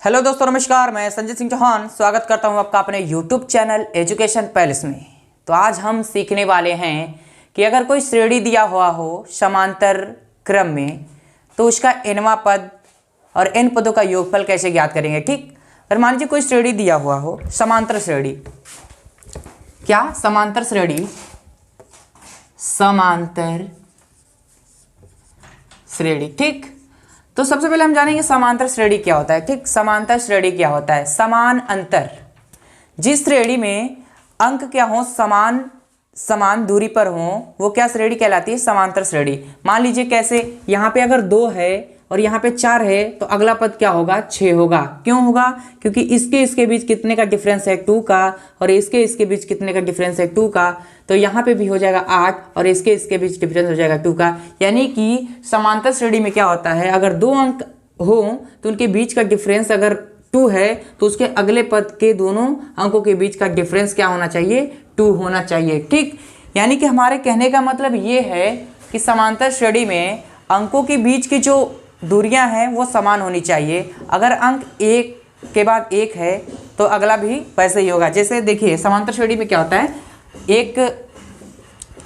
Hello दोस्तों, नमस्कार। मैं संजय सिंह चौहान स्वागत करता हूं आपका अपने यूट्यूब चैनल एजुकेशन पैलेस में। तो आज हम सीखने वाले हैं कि अगर कोई श्रेणी दिया हुआ हो समांतर क्रम में तो उसका nवां पद और n पदों का योगफल कैसे ज्ञात करेंगे। ठीक, अगर मान लीजिए कोई श्रेणी दिया हुआ हो समांतर श्रेणी, क्या समांतर श्रेणी, समांतर श्रेणी। ठीक, तो सबसे पहले हम जानेंगे समांतर श्रेणी क्या होता है। ठीक, समांतर श्रेणी क्या होता है? समान अंतर, जिस श्रेणी में अंक क्या हो, समान दूरी पर हो, वो क्या श्रेणी कहलाती है? समांतर श्रेणी। मान लीजिए कैसे, यहाँ पे अगर 2 है और यहाँ पे 4 है तो अगला पद क्या होगा? 6 होगा। क्यों होगा? क्योंकि इसके बीच कितने का डिफरेंस है? 2 का, और इसके बीच कितने का डिफरेंस है? 2 का। तो यहाँ पे भी हो जाएगा 8 और इसके बीच डिफरेंस हो जाएगा 2 का। यानी कि समांतर श्रेणी में क्या होता है, अगर 2 अंक हो तो उनके बीच का डिफरेंस अगर 2 है तो उसके अगले पद के दोनों अंकों के बीच का डिफरेंस क्या होना चाहिए? 2 होना चाहिए। ठीक, यानी कि हमारे कहने का मतलब ये है कि समांतर श्रेणी में अंकों के बीच की जो दूरियां हैं वो समान होनी चाहिए। अगर अंक 1 के बाद 1 है तो अगला भी वैसे ही होगा। जैसे देखिए समांतर श्रेणी में क्या होता है, एक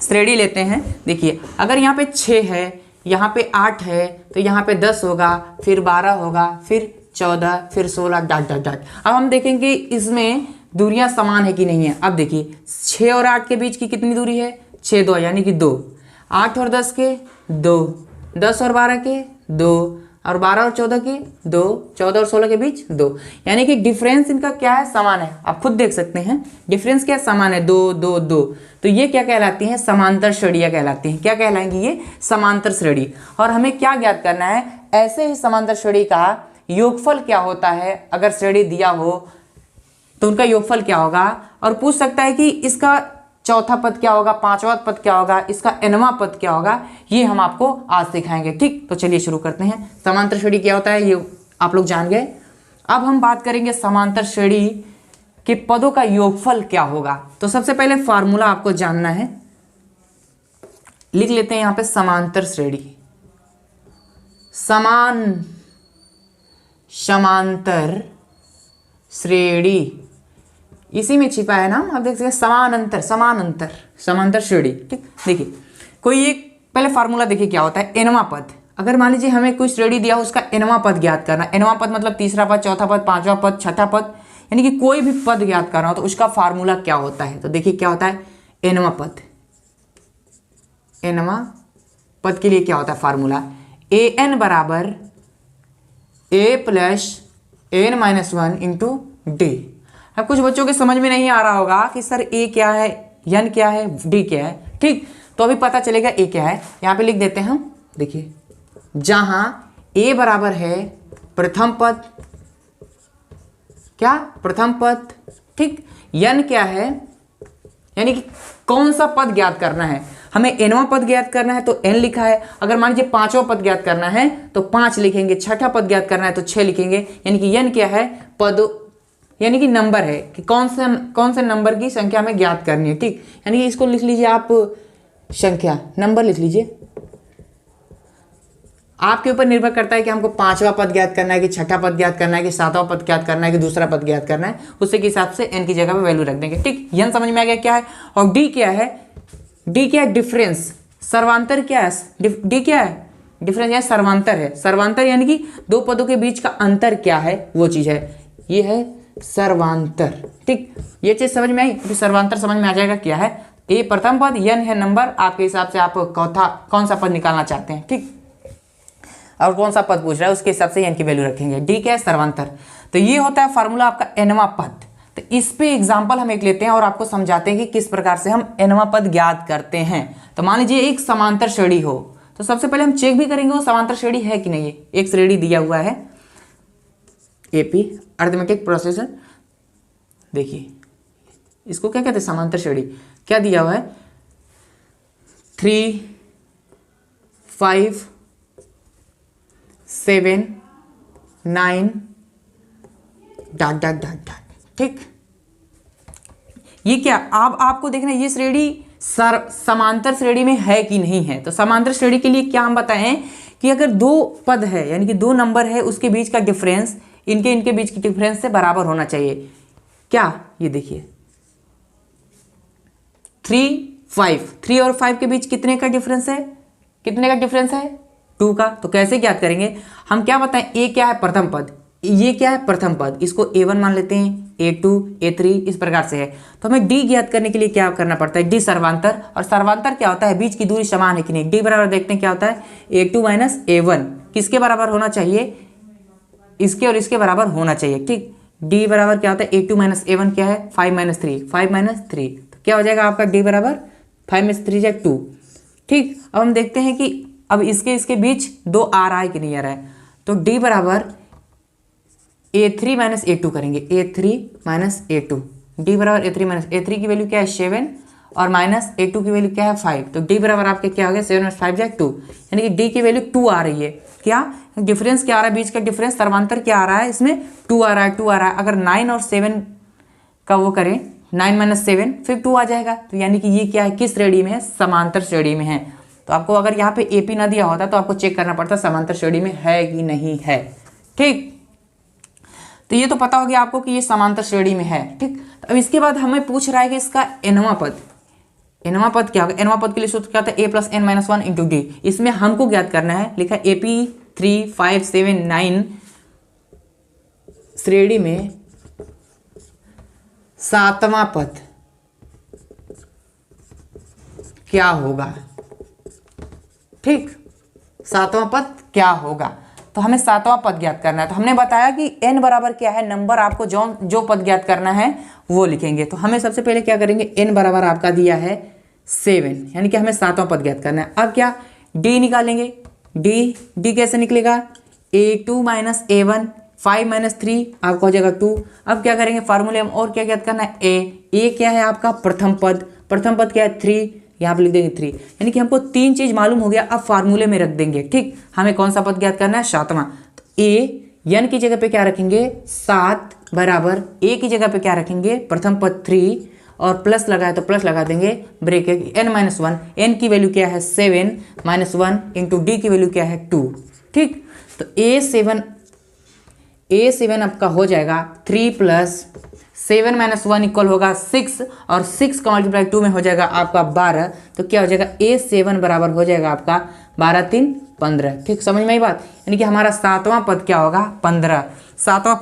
श्रेणी लेते हैं। देखिए अगर यहाँ पे 6 है, यहाँ पे 8 है तो यहाँ पे 10 होगा, फिर 12 होगा, फिर 14, फिर 16 डॉट डॉट डॉट। अब हम देखेंगे इसमें दूरियां समान है कि नहीं है। अब देखिए 6 और 8 के बीच की कितनी दूरी है? 6 2 यानी कि 2, 8 और 10 के 2, 10 और 12 के 2, और 12 और 14 के 2, 14 और 16 के बीच 2। यानी कि डिफरेंस इनका क्या है? समान है। आप खुद देख सकते हैं डिफरेंस क्या समान है, 2 2 2। तो ये क्या कहलाती हैं? समांतर श्रेणियाँ कहलाती हैं। क्या कहलाएंगी? ये समांतर श्रेणी। और हमें क्या ज्ञात करना है? ऐसे ही समांतर श्रेणी का योगफल क्या होता है। अगर श्रेणी दिया हो तो उनका योगफल क्या होगा, और पूछ सकता है कि इसका चौथा पद क्या होगा, पांचवा पद क्या होगा, इसका nवां पद क्या होगा। ये हम आपको आज सिखाएंगे। ठीक, तो चलिए शुरू करते हैं। समांतर श्रेणी क्या होता है ये आप लोग जान गए। अब हम बात करेंगे समांतर श्रेणी के पदों का योगफल क्या होगा। तो सबसे पहले फार्मूला आपको जानना है, लिख लेते हैं यहाँ पे। समांतर श्रेणी, समांतर श्रेणी, इसी में छिपा है नाम। आप देख सकते हैं समांतर श्रेणी। ठीक, देखिए कोई एक पहले फार्मूला देखिए क्या होता है। nवां पद, अगर मान लीजिए हमें कोई श्रेणी दिया हो उसका nवां पद ज्ञात करना। nवां पद मतलब तीसरा पद, चौथा पद, पांचवा पद, छठा पद, यानी कि कोई भी पद ज्ञात करना हो तो उसका फार्मूला क्या होता है। तो देखिए क्या होता है, nवां पद के लिए क्या होता है फार्मूला? an बराबर a plus n-1 into D. अब कुछ बच्चों के समझ में नहीं आ रहा होगा कि सर ए क्या है, n क्या है, d क्या है। ठीक, तो अभी पता चलेगा ए क्या है। यहाँ पे लिख देते हैं हम। देखिए जहां a बराबर है प्रथम पद, क्या? प्रथम पद। ठीक, n क्या है, यानी कि कौन सा पद ज्ञात करना है। हमें nवां पद ज्ञात करना है तो n लिखा है। अगर मान लीजिए पांचवा पद ज्ञात करना है तो 5 लिखेंगे, छठा पद ज्ञात करना है तो 6 लिखेंगे। यानी कि n क्या है? पद, यानी कि नंबर है कि कौन से नंबर की संख्या हमें ज्ञात करनी है। ठीक, यानी कि इसको लिख लीजिए आप संख्या, नंबर लिख लीजिए। आपके ऊपर निर्भर करता है कि हमको पांचवा पद ज्ञात करना है, कि छठा पद ज्ञात करना है, कि सातवां पद ज्ञात करना है, कि दूसरा पद ज्ञात करना है। उससे के हिसाब से n की जगह पे वैल्यू रख देंगे। ठीक, n समझ में आ गया क्या है। और d क्या है? d क्या है? डिफरेंस। सर्वांतर क्या है? d क्या है? डिफरेंस या सर्वांतर है। सर्वांतर यानी कि दो पदों के बीच का अंतर क्या है, वो चीज है। ये है सर्वांतर। ठीक, ये चीज समझ में आई। तो सर्वांतर समझ में आ जाएगा क्या है। ए प्रथम पद, n है नंबर। आपके हिसाब से आप कौन सा पद निकालना चाहते हैं। ठीक, और कौन सा पद पूछ रहा है उसके हिसाब से n की वैल्यू रखेंगे। डी क्या है? सर्वांतर। तो ये होता है फार्मूला आपका nवां पद। तो इस पे एग्जांपल हम एक लेते हैं और आपको समझाते हैं कि किस प्रकार से हम nवां पद ज्ञात करते हैं। तो मान लीजिए एक समांतर श्रेणी हो तो सबसे पहले हम चेक भी करेंगे वो समांतर श्रेणी है कि नहीं है। एक श्रेणी दिया हुआ है एपी अरिथमेटिक प्रोसेसर। देखिए इसको क्या कहते हैं? समांतर श्रेणी। क्या दिया हुआ है? 3 5 7 9 डॉट डॉट डॉट डॉट। ठीक, ये क्या अब आपको देखना है ये श्रेणी समांतर श्रेणी में है कि नहीं है। तो समांतर श्रेणी के लिए क्या हम बताएं कि अगर 2 पद है, यानी कि 2 नंबर है, उसके बीच का डिफरेंस इनके इनके बीच की डिफरेंस से बराबर होना चाहिए। क्या, ये देखिए 3 और 5 के बीच कितने का डिफरेंस है, कितने का डिफरेंस है 2 का। तो कैसे ज्ञात करेंगे हम, क्या बताएं, ए क्या है प्रथम पद, ये क्या है प्रथम पद, इसको a1 मान लेते हैं, a2 a3 इस प्रकार से है। तो हमें d ज्ञात करने के लिए क्या करना पड़ता है, d सर्वांतर, और सर्वांतर क्या होता है, बीच की दूरी समान है कि नहीं। d बराबर देखते हैं क्या होता है, a2 माइनस a1 किसके बराबर होना चाहिए, इसके और इसके बराबर होना चाहिए, ठीक। d बराबर क्या होता है, a2 माइनस a1 क्या है, 5 माइनस 3, तो क्या हो जाएगा आपका d बराबर 5 में 3 जाए 2, ठीक। अब हम देखते हैं कि अब इसके बीच 2 आ रहा है कि नहीं आ रहा है, तो d बराबर a3 माइनस a2 करेंगे, a3 माइनस a2, d बराबर a3 माइनस a3 की वैल्यू क्या है 7 और माइनस a2 की वैल्यू क्या है 5, तो d बराबर आपके क्या हो गया 7 माइनस 5 जाए 2, यानी कि d की वैल्यू 2 आ रही है। क्या डिफरेंस क्या आ रहा है, बीच का डिफरेंस सर्वांतर क्या आ रहा है, इसमें 2 आ रहा है। अगर 9 और 7 का वो करें, 9 माइनस 7 फिर 2 आ जाएगा, तो यानी कि ये क्या है, किस श्रेणी में है, समांतर श्रेणी में है। तो आपको अगर यहाँ पे AP ना दिया होता तो आपको चेक करना पड़ता समांतर श्रेणी में है कि नहीं है, ठीक। तो ये तो पता हो गया आपको कि ये समांतर श्रेणी में है, ठीक। तो अब इसके बाद हमें पूछ रहा है कि इसका nवां पद क्या होगा। nवां पद के लिए सूत्र क्या होता है, a plus n minus 1 into D. इसमें हमको ज्ञात करना है, लिखा है AP 3, 5, 7, 9 श्रेणी में 7वां पद क्या होगा, ठीक। 7वां पद क्या होगा, तो हमें 7वां पद ज्ञात करना है। तो हमने बताया कि n बराबर क्या है, नंबर आपको जो पद ज्ञात करना है वो लिखेंगे। तो हमें सबसे पहले क्या करेंगे, n बराबर आपका दिया है 7, यानी कि हमें 7वां पद ज्ञात करना है। अब क्या, d निकालेंगे, d कैसे निकलेगा, a2 माइनस a1, 5 माइनस 3 आपका हो जाएगा 2। अब क्या करेंगे, फार्मूले में और क्या ज्ञात करना है, a क्या है आपका प्रथम पद क्या है 3, यहाँ पे लिख देंगे 3, यानी कि हमको 3 चीज मालूम हो गया। अब फार्मूले में रख देंगे, ठीक। हमें कौन सा पद ज्ञात करना है, 7वां। तो n की जगह पे क्या रखेंगे 7 बराबर a की जगह पे क्या रखेंगे, प्रथम पद 3 और प्लस लगाए तो प्लस लगा देंगे, ब्रेकेट n माइनस 1, n की वैल्यू क्या है 7 माइनस 1 इंटू डी की वैल्यू क्या है 2, ठीक। तो a7 आपका हो जाएगा 3 प्लस 7 माइनस 1 इक्वल होगा 6, और 6 का मल्टीप्लाई 2 में हो जाएगा आपका 12। तो क्या हो जाएगा, a7 बराबर हो जाएगा आपका 12 3 15, ठीक। समझ में आई बात, यानी कि हमारा 7वां पद क्या होगा 15, 7वां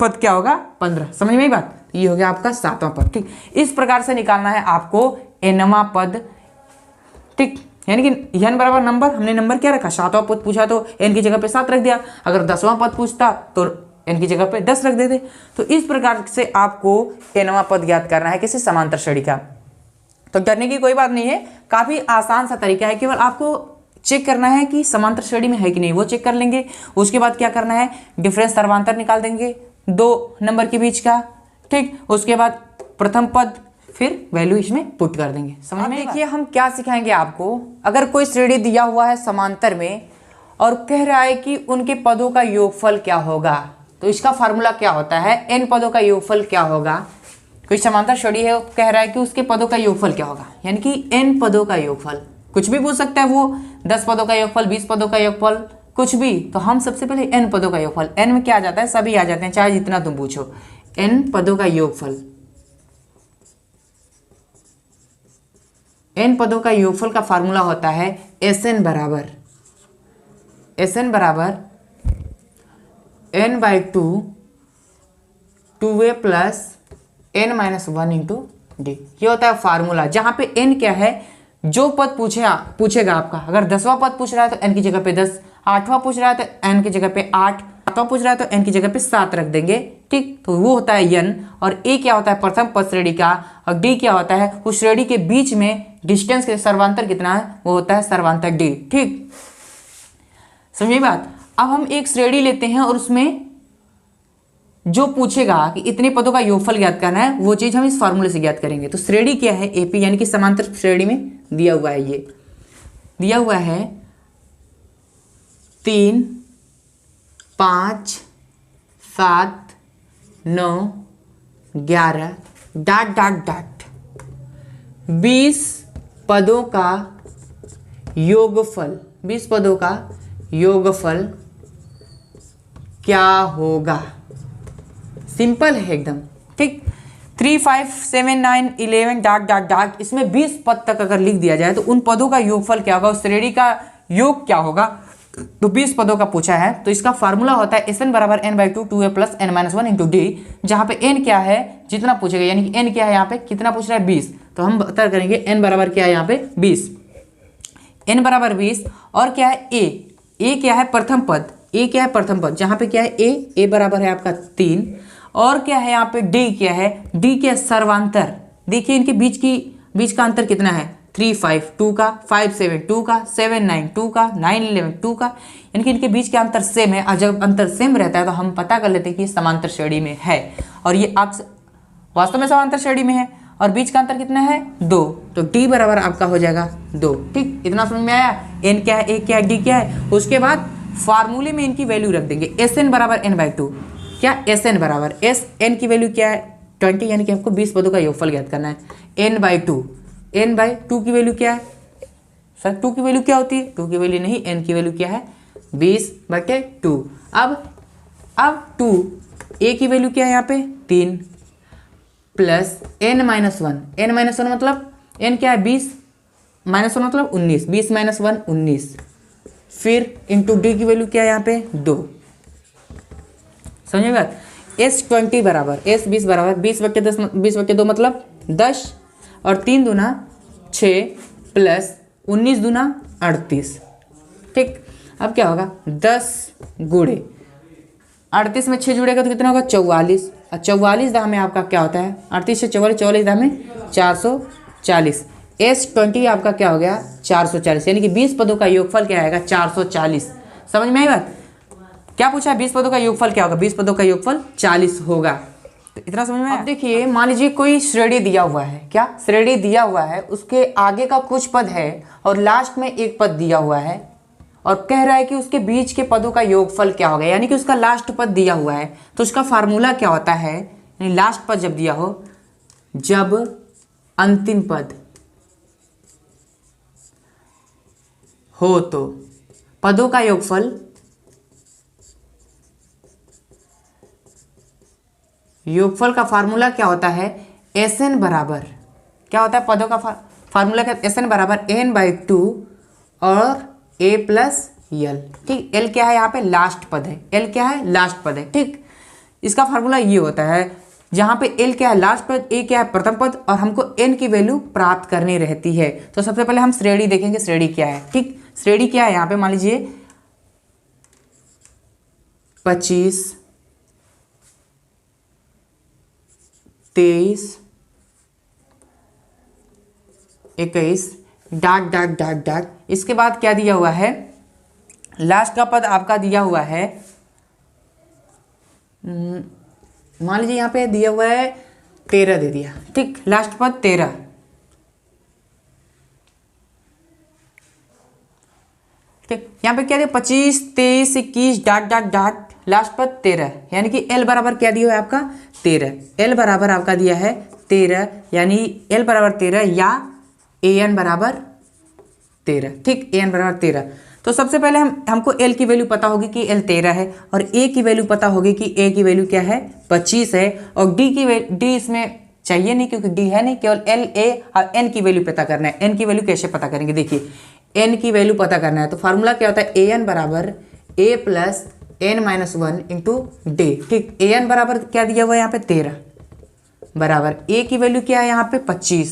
पद क्या होगा 15, समझ में आई बात। ये हो गया आपका 7वां पद, ठीक। इस प्रकार से निकालना है आपको nवां पद, ठीक। यानी कि n बराबर नंबर, हमने नंबर क्या रखा, 7वां पद पूछा तो n की जगह पे 7 रख दिया, अगर 10वां पद पूछता तो n की जगह पे 10 रख देते। तो इस प्रकार से आपको nवां पद ज्ञात करना है किसी समांतर श्रेणी का। तो डरने की कोई बात नहीं है, काफी आसान सा तरीका है, केवल आपको चेक करना है कि समांतर श्रेणी में है कि नहीं, वो चेक कर लेंगे। उसके बाद क्या करना है, डिफरेंस सर्वांतर निकाल देंगे 2 नंबर के बीच का, ठीक। उसके बाद प्रथम पद, फिर वैल्यू इसमें पुट कर देंगे। समझ में देखिए हम क्या सिखाएंगे आपको, अगर कोई श्रेणी दिया हुआ है समांतर में और कह रहा है कि उनके पदों का योगफल क्या होगा, तो इसका फार्मूला क्या होता है, n पदों का योगफल क्या होगा। कोई समांतर श्रेणी है, कह रहा है कि उसके पदों का योगफल क्या होगा, यानी कि n पदों का योगफल, कुछ भी पूछ सकता है वो, 10 पदों का योगफल, 20 पदों का योगफल, कुछ भी। तो हम सबसे पहले n पदों का योगफल, n में क्या आ जाता है, सभी आ जाते हैं, चाहे जितना तुम पूछो, n पदों का योगफल, n पदों का योगफल का फार्मूला होता है Sn बराबर n by 2 2a plus n minus 1 into D. ये होता है फार्मूला, जहां पे n क्या है, जो पद पूछेगा आपका, अगर 10वां पद पूछ रहा है तो n की जगह पे 10, 8वां पूछ रहा है तो n की जगह पे 8, 7वां पूछ रहा है तो n की जगह पे 7 रख देंगे, ठीक। तो वो होता है n, और a क्या होता है प्रथम पद श्रेणी का, और d क्या होता है उस श्रेणी के बीच में डिस्टेंस के सर्वांतर कितना है, वो होता है सर्वांतर d, ठीक। समझिए बात। अब हम एक श्रेणी लेते हैं और उसमें जो पूछेगा कि इतने पदों का योगफल ज्ञात करना है, वो चीज हम इस फार्मूले से ज्ञात करेंगे। तो श्रेणी क्या है, एपी, यानी कि समांतर श्रेणी में दिया हुआ है, ये दिया हुआ है 3 5 7 9 11 डॉट डॉट डॉट 20 पदों का योगफल, 20 पदों का योगफल क्या होगा। सिंपल है एकदम, ठीक। 3, 5, 7, 9, 11 डॉट डॉट डॉट, इसमें 20 पद तक अगर लिख दिया जाए तो उन पदों का योगफल क्या होगा, उस श्रेणी का योग क्या होगा। तो 20 पदों का पूछा है, तो इसका फार्मूला होता है Sn बराबर n/2 2a plus n-1 into D, जहाँ पे n क्या है जितना पूछेगा, यानी कि n क्या है यहाँ पे कितना पूछ रहा है 20, तो हम बता करेंगे n बराबर क्या है यहाँ पे 20, n बराबर 20। और क्या है a क्या है प्रथम पद, a क्या है प्रथम पद, जहाँ पे क्या है a बराबर है आपका 3। और क्या है यहाँ पे d क्या है, d क्या है सर्वांतर। देखिए इनके बीच का अंतर कितना है, 3, 5 2 का, 5, 7 2 का, 7, 9 2 का, 9, 11 2 का, यानी कि इनके बीच का अंतर सेम है। और जब अंतर सेम रहता है तो हम पता कर लेते हैं कि ये समांतर श्रेणी में है, और ये आप वास्तव में समांतर श्रेणी में है। और बीच का अंतर कितना है 2, तो d बराबर आपका हो जाएगा 2, ठीक। इतना समझ में आया, n क्या है, a क्या है, d क्या है। उसके बाद फार्मूले में इनकी वैल्यू रख देंगे, Sn बराबर n/2, क्या Sn बराबर n की वैल्यू क्या है 20, यानी कि आपको 20 पदों का योगफल ज्ञात करना है। n/2 की वैल्यू क्या है सर, 2 की वैल्यू क्या होती है, 2 की वैल्यू नहीं, n की वैल्यू क्या है 20/2। अब 2 a की वैल्यू क्या है यहाँ पे 3 प्लस n-1 मतलब n क्या है 20 -1 मतलब 19, 20 - 1 19, फिर इंटू डी की वैल्यू क्या है यहाँ पे 2। समझिए बात। S20 बराबर S20 बराबर 20/10 20/2 मतलब 10, और 3 दूना 6 प्लस 19 दूना 38, ठीक। अब क्या होगा 10 गुणे 38 में 6 जुड़ेगा तो कितना होगा 44, और 44 दाम में आपका क्या होता है 38 से 44, 44 दाम में 440। S20 आपका क्या हो गया 440, यानी कि 20 पदों का योगफल क्या आएगा 440। समझ में आई बात, क्या पूछा है 20 पदों का योगफल क्या होगा, 20 पदों का योगफल 40 होगा। तो इतना समझ में। अब देखिए मान लीजिए कोई श्रेणी दिया हुआ है, क्या श्रेणी दिया हुआ है, उसके आगे का कुछ पद है और लास्ट में एक पद दिया हुआ है, और कह रहा है कि उसके बीच के पदों का योगफल क्या होगा, यानी कि उसका लास्ट पद दिया हुआ है। तो उसका फार्मूला क्या होता है, यानी लास्ट पद जब दिया हो, जब अंतिम पद हो तो पदों का योगफल का फार्मूला क्या होता है Sn बराबर क्या होता है, पदों का फार्मूला क्या, Sn बराबर n/2 और a प्लस l, ठीक। l क्या है यहाँ पे लास्ट पद है, l क्या है लास्ट पद है, ठीक। इसका फार्मूला ये होता है जहाँ पे l क्या है लास्ट पद, a क्या है प्रथम पद, और हमको n की वैल्यू प्राप्त करनी रहती है। तो सबसे पहले हम श्रेणी देखेंगे, श्रेणी क्या है, ठीक। श्रेणी क्या है यहाँ पे, मान लीजिए 25 23 21 डॉट डॉट डॉट डॉट, इसके बाद क्या दिया हुआ है, लास्ट का पद आपका दिया हुआ है, मान लीजिए यहाँ पे दिया हुआ है 13 दे दिया, ठीक। लास्ट पद 13, ठीक। यहाँ पे क्या दिया 25 23 21 डॉट डॉट डॉट, लास्ट पद 13, यानी कि l बराबर क्या दिया है आपका 13, l बराबर आपका दिया है 13, यानी l बराबर 13 या an बराबर 13, ठीक। an बराबर 13। तो सबसे पहले हमको l की वैल्यू पता होगी कि l 13 है, और a की वैल्यू पता होगी कि a की वैल्यू क्या है 25 है, और d इसमें चाहिए नहीं क्योंकि d है नहीं, केवल l a और n की वैल्यू पता करना है। n की वैल्यू कैसे पता करेंगे, देखिए n की वैल्यू पता करना है तो फार्मूला क्या होता है an बराबर a plus n-1 into D, ठीक। an बराबर क्या दिया हुआ है यहाँ पे 13 बराबर a की वैल्यू क्या है यहाँ पे 25,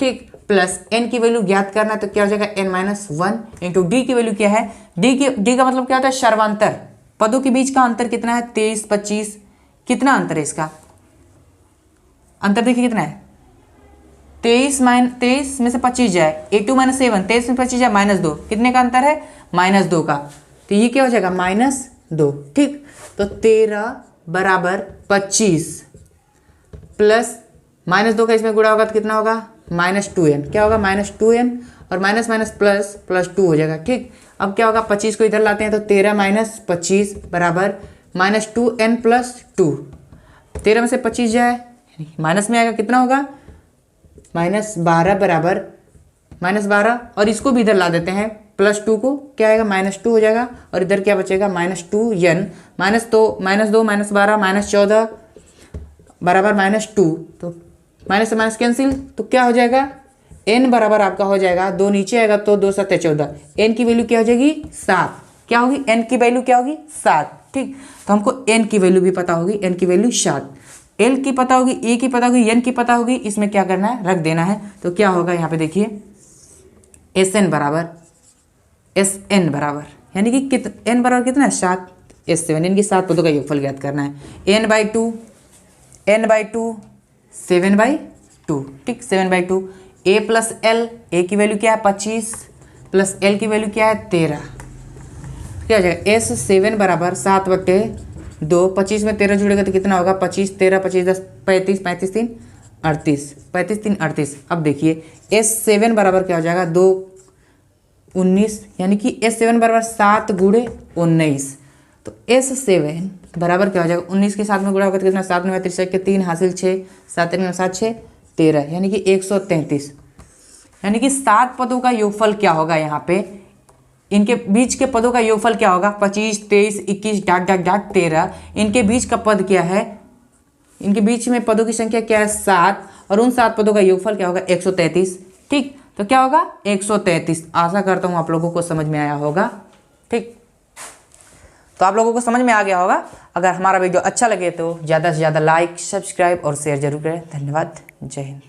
ठीक, प्लस n की वैल्यू ज्ञात करना है तो क्या हो जाएगा n-1 इंटू डी की वैल्यू क्या है, डी का मतलब क्या होता है सर्वांतर, पदों के बीच का अंतर कितना है 23 25, कितना अंतर है इसका, अंतर देखिए कितना है 23 में से 25 जाए 8 - 7, 23 में 25 जाए -2, कितने का अंतर है -2 का, तो ये क्या हो जाएगा -2, ठीक। तो 13 बराबर 25 प्लस -2 का इसमें गुणा होगा तो कितना होगा -2n, क्या होगा -2n, और माइनस माइनस प्लस 2 हो जाएगा, ठीक। अब क्या होगा 25 को इधर लाते हैं तो 13 - 25 बराबर -2n + 2, 13 में से 25 जाए माइनस में आएगा, कितना होगा -12 बराबर -12, और इसको भी इधर ला देते हैं +2 को क्या आएगा -2 हो जाएगा, और इधर क्या बचेगा -2n, -2 -12 -14 बराबर -2, तो माइनस से माइनस कैंसिल, तो क्या हो जाएगा n बराबर आपका हो जाएगा 2 नीचे आएगा तो 2 7 14, n की वैल्यू क्या हो जाएगी 7, क्या होगी n की वैल्यू क्या होगी 7। ठीक, तो हमको n की वैल्यू भी पता होगी, n की वैल्यू 7, l की पता होगी, a की पता होगी, n की पता होगी, इसमें क्या करना है रख देना है। तो क्या होगा यहाँ पे देखिए Sn बराबर यानी कि n बराबर कितना है 7, S7 यानी कि 7 पदों का योगफल ज्ञात करना है। n/2 7/2, ठीक 7/2, a प्लस l, a की वैल्यू क्या है 25 प्लस l की वैल्यू क्या है 13, क्या हो जाएगा S7 बराबर 7/2, 25 में 13 जुड़ेगा तो कितना होगा 25 13 25 10 35 35 3 38 35 3 38। अब देखिए S7 बराबर क्या हो जाएगा 2 19, यानी कि S7 बराबर 7 गुणे 19, तो S7 बराबर क्या हो जाएगा 19 के साथ में गुणा होगा तो कितना 7 में 33 के 3 हासिल 6 7 में 7 6 13, यानी कि 133, यानी कि 7 पदों का योगफल क्या होगा यहाँ पे, इनके बीच के पदों का योगफल क्या होगा 25 23 21 डाट डाट डाट 13, इनके बीच का पद क्या है, इनके बीच में पदों की संख्या क्या है 7, और उन 7 पदों का योगफल क्या होगा 133। ठीक, तो क्या होगा 133। आशा करता हूँ आप लोगों को समझ में आया होगा। ठीक, तो आप लोगों को समझ में आ गया होगा। अगर हमारा वीडियो अच्छा लगे तो ज़्यादा से ज़्यादा लाइक सब्सक्राइब और शेयर जरूर करें। धन्यवाद, जय हिंद।